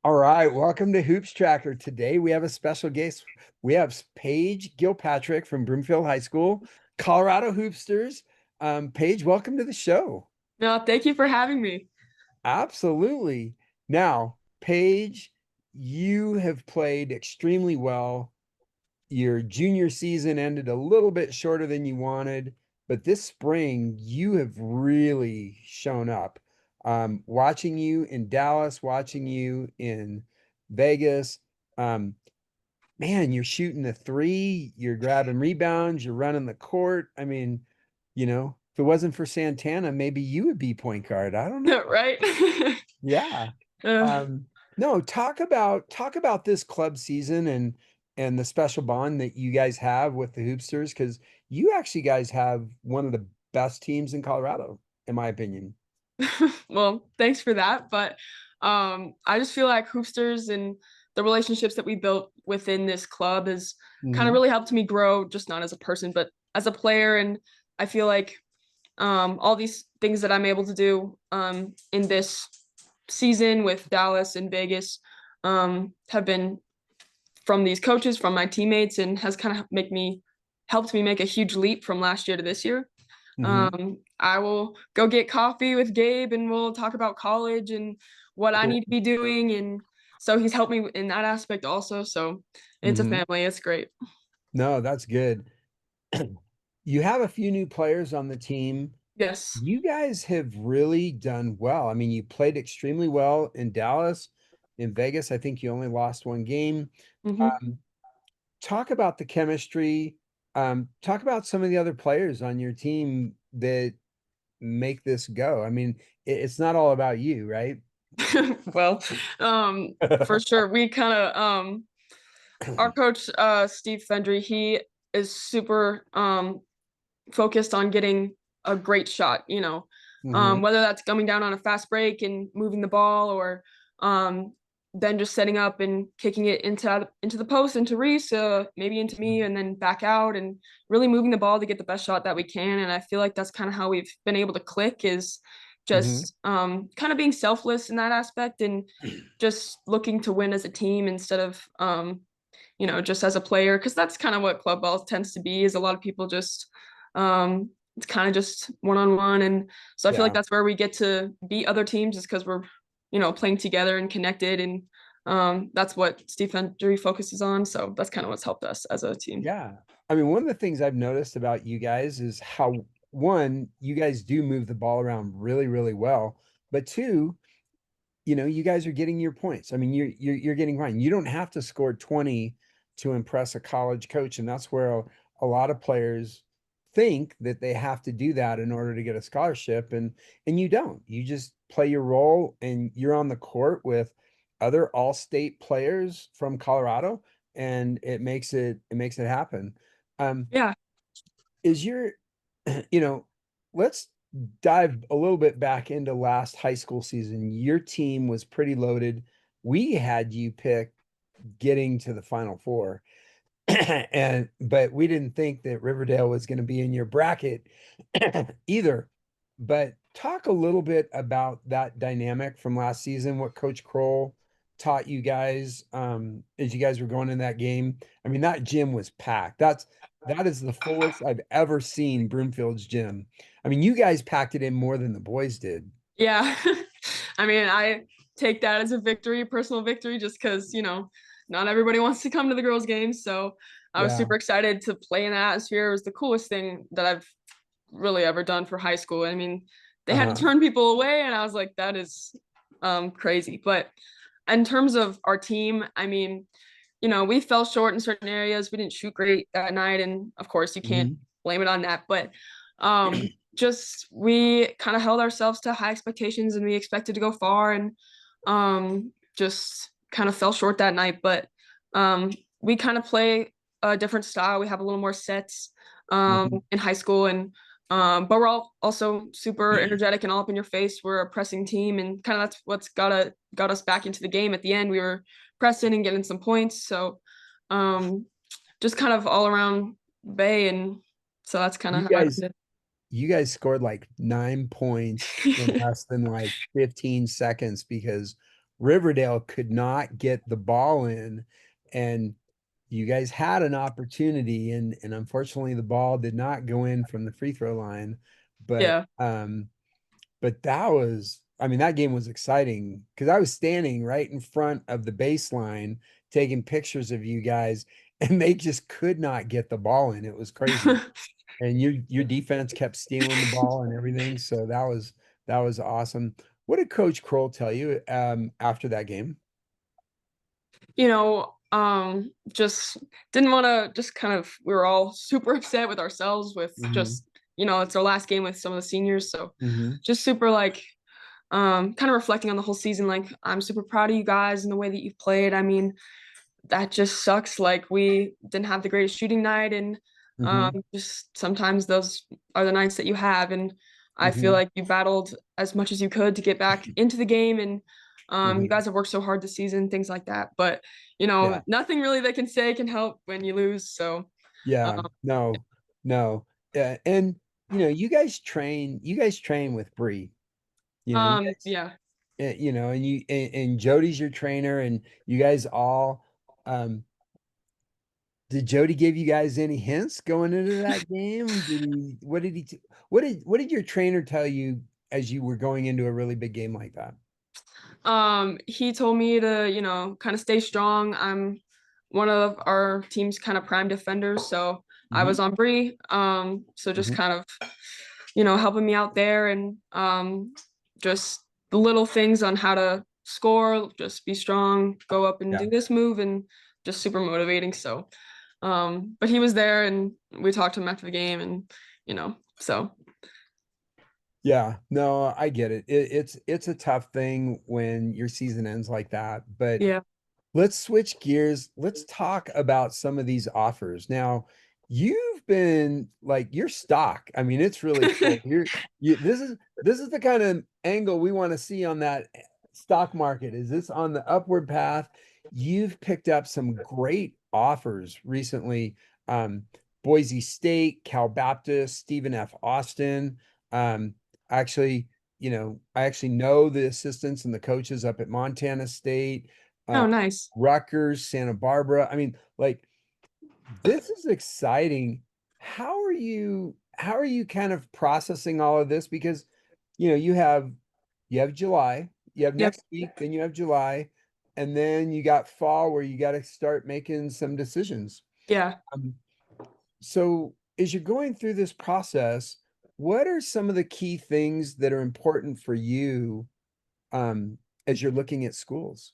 All right, welcome to Hoops Tracker. Today we have a special guest. We have Paige Gilpatrick from Broomfield High School, Colorado Hoopsters. Paige, welcome to the show. No, thank you for having me. Absolutely. Now, Paige, you have played extremely well. Your junior season ended a little bit shorter than you wanted, but this spring you have really shown up. Watching you in Dallas, watching you in Vegas, um, man, you're shooting the three, you're grabbing rebounds, you're running the court. I mean, if it wasn't for Santana, maybe you would be point guard. I don't know. Right? Yeah. Uh, Um, no, talk about this club season and the special bond that you guys have with the Hoopsters, because you actually guys have one of the best teams in Colorado, in my opinion. well, thanks for that. But I just feel like Hoopsters and the relationships that we built within this club has kind of Hmm. really helped me grow, just not as a person, but as a player. And I feel like all these things that I'm able to do in this season with Dallas and Vegas have been from these coaches, from my teammates, and has kind of helped me make a huge leap from last year to this year. Hmm. I will go get coffee with Gabe and we'll talk about college and what I Cool. need to be doing. And so he's helped me in that aspect also. So it's a Hmm. family. It's great. No, that's good. You have a few new players on the team. Yes. You guys have really done well. I mean, you played extremely well in Dallas. In Vegas, I think you only lost one game. Hmm. Um, Talk about the chemistry. Talk about some of the other players on your team that make this go. I mean, it's not all about you, right? Well, for sure. We kind of our coach Steve Fendry, he is super focused on getting a great shot, Hmm. whether that's coming down on a fast break and moving the ball or um, then just setting up and kicking it into the post, into Reese, maybe into me, and then back out and really moving the ball to get the best shot that we can. And I feel like that's kind of how we've been able to click is Hmm. just kind of being selfless in that aspect and just looking to win as a team instead of just as a player, because that's kind of what club ball tends to be, is a lot of people just it's kind of just one-on-one. And so I feel like Yeah. that's where we get to beat other teams, is because we're playing together and connected. And that's what Steve Hendry focuses on, so that's kind of what's helped us as a team. Yeah. I mean, one of the things I've noticed about you guys is how, one, you guys do move the ball around really, really well. But two, you guys are getting your points. I mean, you're getting right. You don't have to score 20 to impress a college coach, and that's where a lot of players think that they have to do that in order to get a scholarship, and you don't. You just play your role, and you're on the court with other all-state players from Colorado, and it makes it happen. Um, Yeah. is your, you know, let's dive a little bit back into last high school season. Your team was pretty loaded. We had you pick getting to the Final Four, and but we didn't think that Riverdale was going to be in your bracket either. But talk a little bit about that dynamic from last season, what Coach Kroll taught you guys as you guys were going in that game. I mean, that gym was packed. That is the fullest I've ever seen Broomfield's gym. I mean, you guys packed it in more than the boys did. Yeah. I mean, I take that as a victory, personal victory, just because, not everybody wants to come to the girls' games. So I was Yeah. super excited to play in that atmosphere. It was the coolest thing that I've really ever done for high school. I mean, they had to Uh-huh. turn people away, and I was like, that is crazy. But in terms of our team, I mean, we fell short in certain areas. We didn't shoot great that night, and of course, you can't Mhm. blame it on that. But just we kind of held ourselves to high expectations, and we expected to go far, and just kind of fell short that night. But we kind of play a different style. We have a little more sets Mhm. in high school, and but we're all also super energetic and all up in your face. We're a pressing team, and kind of that's what's got us back into the game at the end. We were pressing and getting some points. So um, just kind of all around Bay, and so that's kind of You how I guys did you guys scored like 9 points in it. less than like 15 seconds because Riverdale could not get the ball in, and you guys had an opportunity, and unfortunately the ball did not go in from the free throw line. But Yeah. but that was, I mean, that game was exciting because I was standing right in front of the baseline taking pictures of you guys, and they just could not get the ball in. It was crazy. And your defense kept stealing the ball and everything. So that was awesome. What did Coach Kroll tell you after that game? Just didn't want to just kind of we were all super upset with ourselves with Hmm. just, it's our last game with some of the seniors. So Hmm. just super like kind of reflecting on the whole season, like I'm super proud of you guys and the way that you've played. I mean, that just sucks. Like we didn't have the greatest shooting night, and Hmm. just sometimes those are the nights that you have. And I feel Hmm. like you battled as much as you could to get back into the game, and you Hmm. guys have worked so hard this season, things like that. But Yeah. nothing really they can say can help when you lose. So Yeah. um, No, no. And you guys train with Bree. You guys, yeah, and Jody's your trainer, and you guys all um did Jody give you guys any hints going into that game? What did what did your trainer tell you as you were going into a really big game like that? he told me to, kind of stay strong. I'm one of our team's kind of prime defenders, so I Hmm. was on Bree. So just Hmm. kind of, helping me out there, and just the little things on how to score, just be strong, go up and Yeah. do this move, and just super motivating. So, but he was there, and we talked to him after the game, and so Yeah. No, I get it. It's a tough thing when your season ends like that, but yeah, let's switch gears. Let's talk about some of these offers. Now, you've been like your stock. I mean, it's really cool. This is the kind of angle we want to see on that stock market. Is this on the upward path? You've picked up some great offers recently. Um, Boise State, Cal Baptist, Stephen F. Austin. Um, actually, I actually know the assistants and the coaches up at Montana State. oh Um, nice, Rutgers, Santa Barbara. I mean, like this is exciting. How are you kind of processing all of this? Because you have July, you have yep, next week, then you have July, and then you got fall where you got to start making some decisions. yeah. Um, so as you're going through this process, what are some of the key things that are important for you as you're looking at schools?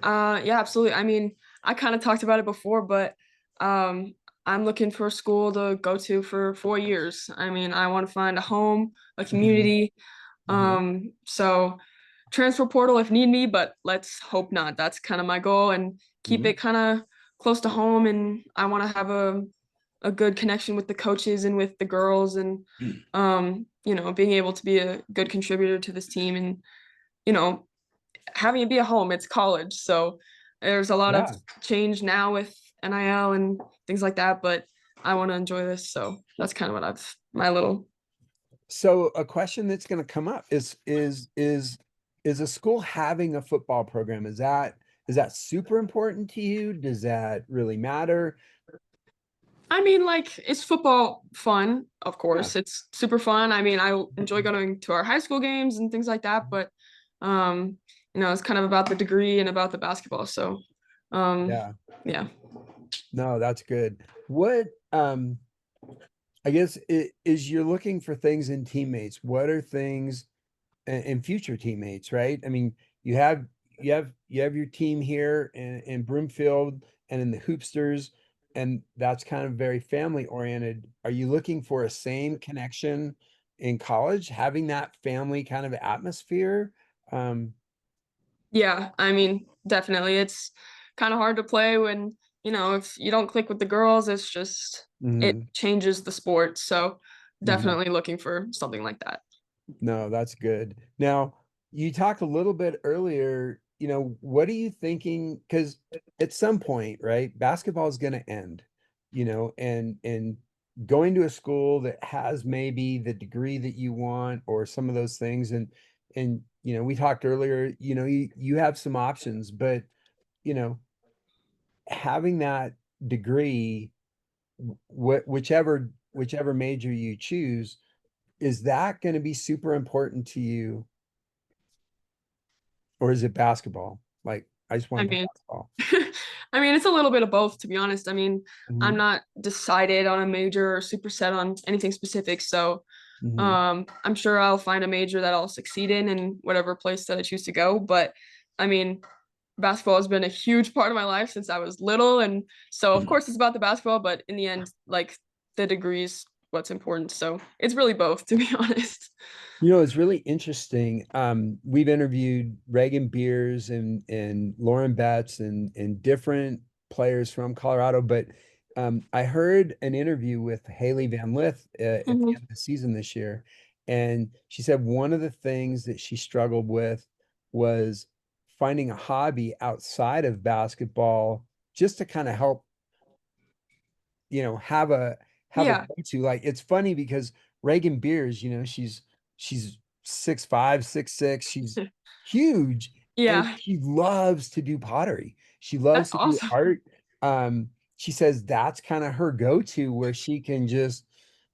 Yeah, absolutely. I mean, I kind of talked about it before, but um, I'm looking for a school to go to for 4 years. I mean, I want to find a home, a Hmm. community. Hmm. So transfer portal if need me, but let's hope not. That's kind of my goal, and keep Hmm. it kind of close to home. And I want to have a good connection with the coaches and with the girls, and being able to be a good contributor to this team, and you know, having it be a home, it's college. So there's a lot of Yeah. change now with NIL and things like that, but I want to enjoy this. So that's kind of what my little. So a question that's going to come up is a school having a football program? Is that super important to you? Does that really matter? I mean, like, it's football fun, of Yeah. course. It's super fun. I mean, I enjoy going to our high school games and things like that, but um, it's kind of about the degree and about the basketball. So, um, Yeah. yeah. No, that's good. What I guess it is you're looking for things in teammates. What are things in future teammates, right? I mean, you have your team here in Broomfield and in the Hoopsters, and that's kind of very family oriented. Are you looking for a same connection in college, having that family kind of atmosphere? Um, Yeah, I mean, definitely. It's kind of hard to play when, if you don't click with the girls, it mhm, changes the sport. So mhm. definitely looking for something like that. No, that's good. Now, you talked a little bit earlier, what are you thinking? Because at some point, right, basketball is going to end, and going to a school that has maybe the degree that you want or some of those things, and and we talked earlier, you have some options, but you know, having that degree, whichever major you choose, is that going to be super important to you, or is it basketball? Like, I just I want to play mean, basketball. I mean, it's a little bit of both, to be honest. I mean, I'm Hmm. not decided on a major or super set on anything specific. So Hmm. I'm sure I'll find a major that I'll succeed in whatever place that I choose to go. But I mean, basketball has been a huge part of my life since I was little. And so, of course, it's about the basketball, but in the end, like the degrees, what's important. So it's really both, to be honest. It's really interesting. We've interviewed Reagan Beers and Lauren Betts and different players from Colorado, but I heard an interview with Haley Van Lith at the Mhm. end of the season this year, and she said one of the things that she struggled with was finding a hobby outside of basketball just to kind of help have a Yeah. go-to. Like, it's funny because Reagan Beers, she's 6'5", 6'6", she's huge, and Yeah. she loves to do pottery. She loves That's to do awesome. art. She says that's kind of her go-to, where she can just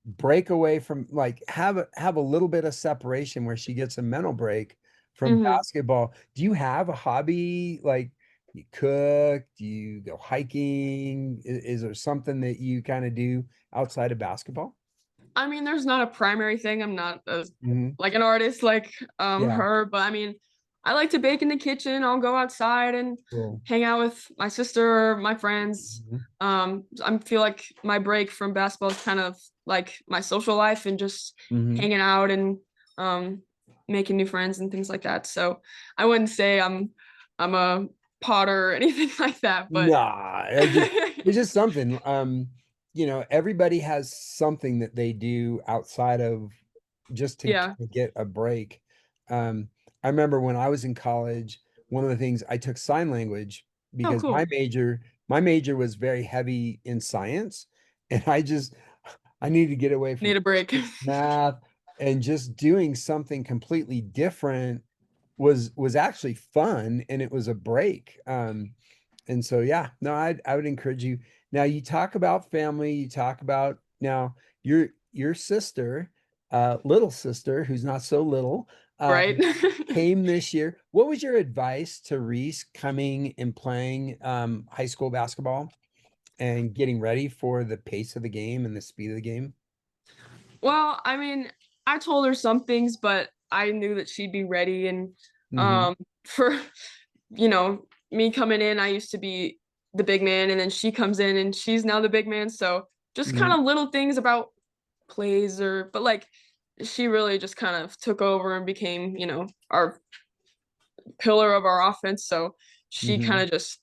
break away from, like, have a little bit of separation where she gets a mental break from Hmm. basketball. Do you have a hobby, like, you cook? Do you go hiking? Is there something that you kind of do outside of basketball? I mean, there's not a primary thing. I'm not Hmm. like an artist like Yeah. her, but I mean, I like to bake in the kitchen. I'll go outside and Cool. hang out with my sister, my friends. Hmm. I feel like my break from basketball is kind of like my social life and just Hmm. hanging out and um making new friends and things like that. So I wouldn't say I'm a potter or anything like that, but Nah, it's just something. Everybody has something that they do outside of, just to yeah. kind of get a break. Um, I remember when I was in college, one of the things I took sign language Oh, because my cool. major, my major was very heavy in science, and I needed to get away from Need a break. math, and just doing something completely different was actually fun, and it was a break. And so, yeah, no, I would encourage you. Now, you talk about family, you talk about, now, your sister, little sister, who's not so little, Right. came this year. What was your advice to Reese coming and playing high school basketball and getting ready for the pace of the game and the speed of the game? Well, I mean, I told her some things, but I knew that she'd be ready. And Hmm. for me coming in, I used to be the big man, and then she comes in and she's now the big man. So just kind Hmm. of little things about plays but like she really just kind of took over and became, our pillar of our offense. So she kind Hmm. of just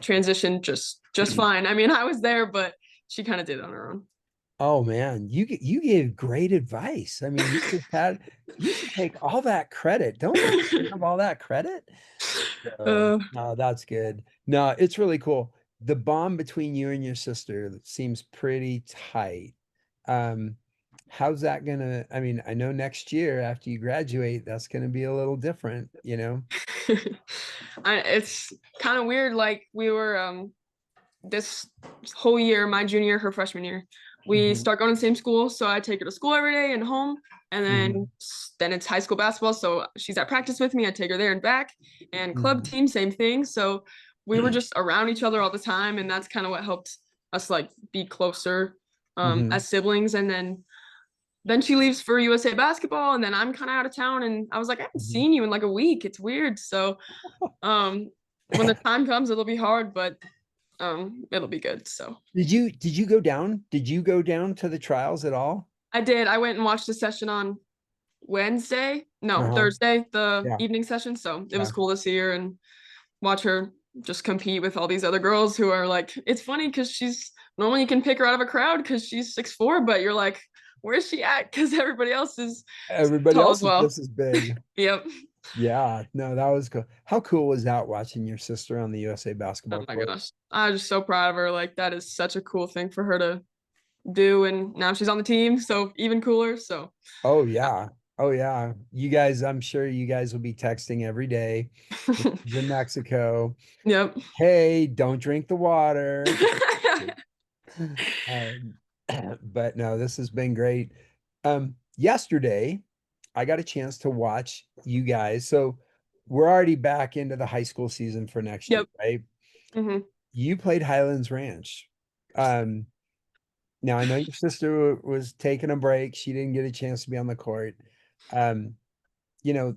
transitioned just fine. I mean, I was there, but she kind of did it on her own. Oh man, you gave great advice. I mean, you should take all that credit. Don't let her have all that credit. So, uh, no, that's good. No, it's really cool. The bond between you and your sister seems pretty tight. Um, how's that gonna, I mean, I know next year after you graduate, that's gonna be a little different, you know? it's kind of weird. Like we were this whole year, my junior, her freshman year, we Hmm. start going to the same school. So I take her to school every day and home, and then Hmm. then it's high school basketball. So she's at practice with me. I take her there and back, and club Hmm. team, same thing. So we were just around each other all the time, and that's kind of what helped us like be closer Hmm. as siblings. And then she leaves for USA basketball, and then I'm kind of out of town, and I was like, I haven't Hmm. seen you in like a week. It's weird. So um, when the time comes, it'll be hard, but it'll be good. So Did you go down? Did you go down to the trials at all? I did. I went and watched the session on Wednesday, no, Uh-huh. Thursday, the Yeah. evening session. So it was Yeah. cool to see her and watch her just compete with all these other girls who are like, it's funny because she's normally you can pick her out of a crowd because she's 6'4", but you're like, where's she at? Because everybody else is Everybody tall as else is well. just as big. Yep. Yeah, no, that was cool. How cool was that, watching your sister on the USA Oh basketball my court? gosh. I'm just so proud of her. Like that is such a cool thing for her to do. And now she's on the team. So even cooler. So Oh yeah. yeah. Oh yeah. You guys, I'm sure you guys will be texting every day when he's in Mexico. Yep. Hey, don't drink the water. Um, but no, this has been great. Yesterday, I got a chance to watch you guys. So we're already back into the high school season for next year, Yep. right? hmm You played Highlands Ranch. Um, Now I know your sister was taking a break. She didn't get a chance to be on the court. Um, you know,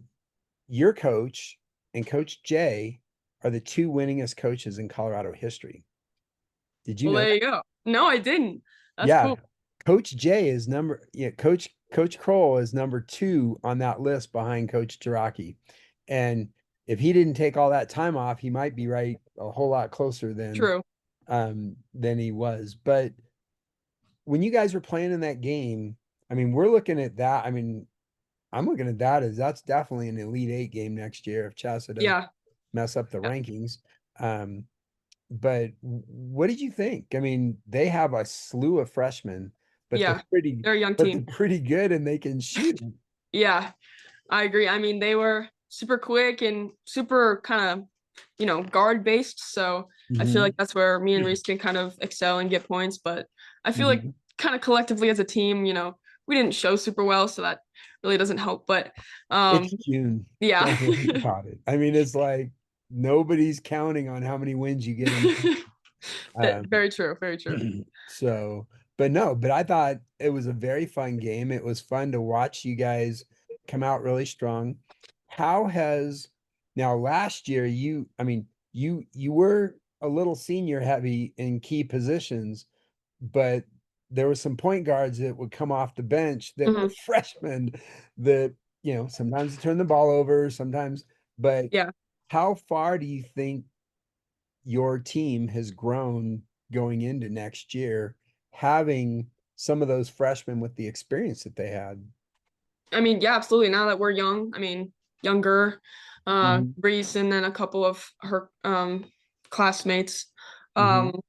your coach and Coach Jay are the two winningest coaches in Colorado history. Did you Well, know there that? you go. No, I didn't. That's Yeah. cool. Coach Jay is Coach Kroll is number two on that list behind Coach Jiraki. And if he didn't take all that time off, he might be right a whole lot closer True. than he was. But when you guys were playing in that game, I mean, we're looking at that. I mean, I'm looking at that as that's definitely an Elite Eight game next year if Chassa doesn't Yeah. mess up the Yeah. rankings. Um, but what did you think? I mean, they have a slew of freshmen, but Yeah. They're a young they're team. pretty good and they can shoot. Yeah, I agree. I mean, they were super quick and super kind of, guard based. So I feel like Hmm. that's where me and Reese can kind of excel and get points. But I feel like Hmm. kind of collectively as a team, we didn't show super well, so that really doesn't help. But It's um, June. yeah. Don't worry about it. I mean, it's like nobody's counting on how many wins you get in. Um, Very true. Very true. so, but no, but I thought it was a very fun game. It was fun to watch you guys come out really strong. How has now last year I mean, you were a little senior heavy in key positions, but there were some point guards that would come off the bench that were hmm freshmen that, sometimes they turn the ball over, sometimes, but Yeah. how far do you think your team has grown going into next year, having some of those freshmen with the experience that they had? I mean, yeah, absolutely. Now that we're young, I mean, younger, Hmm. Reese and then a couple of her classmates, Hmm. um,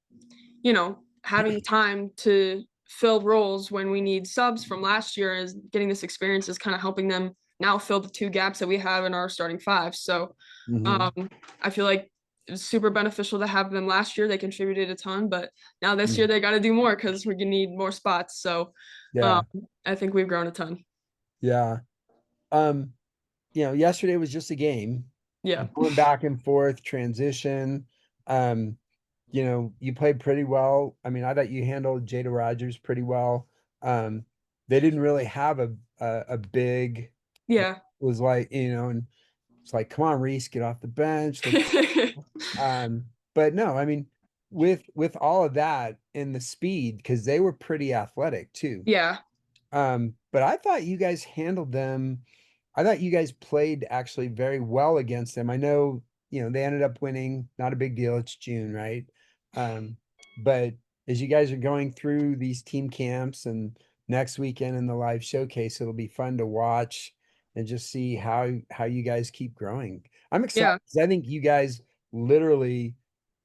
having time to fill roles when we need subs from last year is getting this experience is kind of helping them now fill the two gaps that we have in our starting five. So Hmm. um, I feel like it's super beneficial to have them last year. They contributed a ton, but now this year they got to do more because we're gonna need more spots. So um, Yeah, I think we've grown a ton. yeah. Um, yesterday was just a game, Yeah. going back and forth, transition. Um, you played pretty well. I mean, I thought you handled Jada Rogers pretty well. Um, they didn't really have a big that Yeah. was like, and it's like, come on, Reese, get off the bench. Let's but no, I mean, with all of that and the speed, because they were pretty athletic too. Yeah. But I thought you guys handled them. I thought you guys played actually very well against them. I know, they ended up winning, not a big deal. It's June, right? Um, but as you guys are going through these team camps and next weekend in the live showcase, it'll be fun to watch and just see how you guys keep growing. I'm excited Yeah. 'cause I think you guys literally,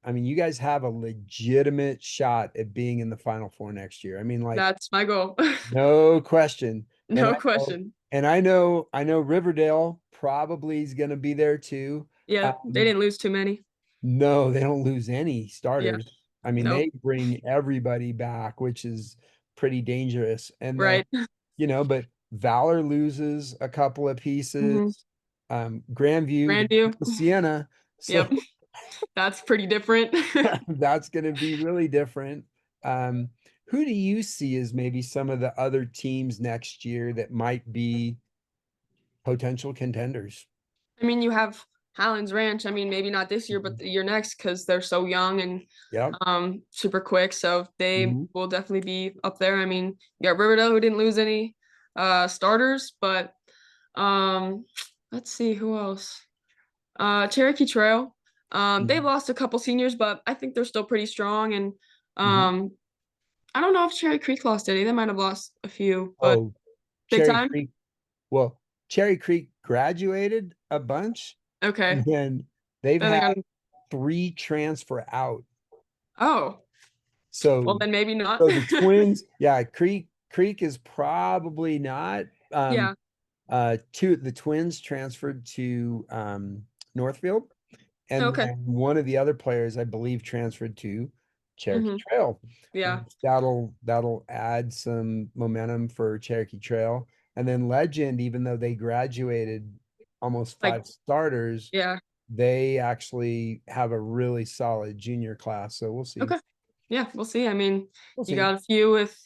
I mean, you guys have a legitimate shot at being in the Final Four next year. I mean, like, That's my goal. no question. And No question. I know Riverdale probably is going to be there too. Yeah. They didn't lose too many. No, they don't lose any Yeah. starters. I mean, Nope. they bring everybody back, which is pretty dangerous. And then, Right. but Valor loses a couple of hmm pieces. Grandview, they Grandview. beat Sienna. So Yep. That's pretty different. that's going to be really different. Um, who do you see as maybe some of the other teams next year that might be potential contenders? I mean, you have Highlands Ranch. I mean, maybe not this year, but Mhm. the year next because they're so young and Yep. super quick. So they Hmm. will definitely be up there. I mean, you got Riverdale who didn't lose any starters, but um let's see who else. Cherokee Trail. They've Hmm. lost a couple seniors, but I think they're still pretty strong. And Hmm. um, I don't know if Cherry Creek lost any. They might have lost a few, but Oh, big Cherry time. Creek. Well, Cherry Creek graduated a bunch, Okay. and then they've Then they had got. three transfer out. Oh, well, So, then maybe not. so the twins, yeah, Creek is probably not. Yeah. The twins transferred to Northfield, and Okay. then one of the other players, I believe, transferred to Cherokee Hmm. Trail, Yeah. which that'll add some momentum for Cherokee Trail. And then Legend, even though they graduated almost Like, five starters, yeah. they actually have a really solid junior class. So we'll see. Okay. Yeah, we'll see. I mean, We'll you see. got a few with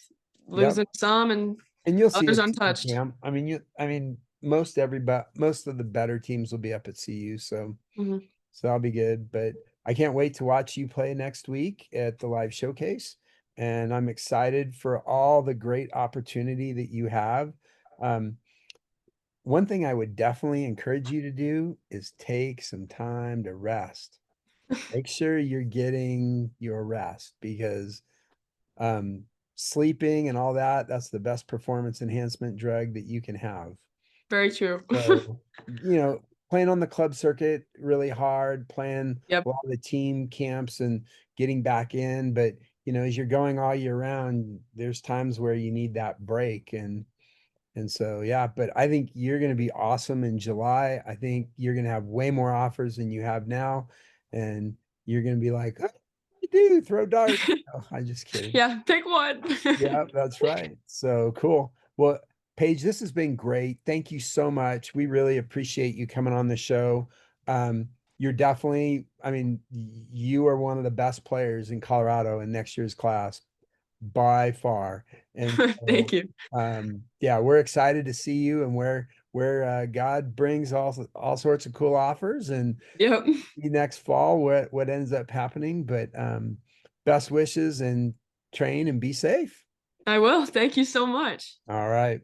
Yep. losing some and And you'll see others it in untouched. camp. I mean, most of the better teams will be up at CU, so Hmm. that'll be good. But I can't wait to watch you play next week at the live showcase. And I'm excited for all the great opportunity that you have. Um, One thing I would definitely encourage you to do is take some time to rest. Make sure you're getting your rest because um, sleeping and all that, that's the best performance enhancement drug that you can have. Very true. So, playing on the club circuit really hard, playing Yep. a lot of the team camps and getting back in. But, as you're going all year round, there's times where you need that break. And so, yeah, but I think you're going to be awesome in July. I think you're going to have way more offers than you have now. And you're going to be like, oh, I do throw darts. No, I'm just kidding. Yeah, pick one. Yeah, that's right. So cool. Well, Paige, this has been great. Thank you so much. We really appreciate you coming on the show. You're definitely, I mean, you are one of the best players in Colorado in next year's class by far. And Thank so, you. yeah, we're excited to see you and where God brings all sorts of cool offers and Yep. see next fall what ends up happening. But best wishes and train and be safe. I will. Thank you so much. All right.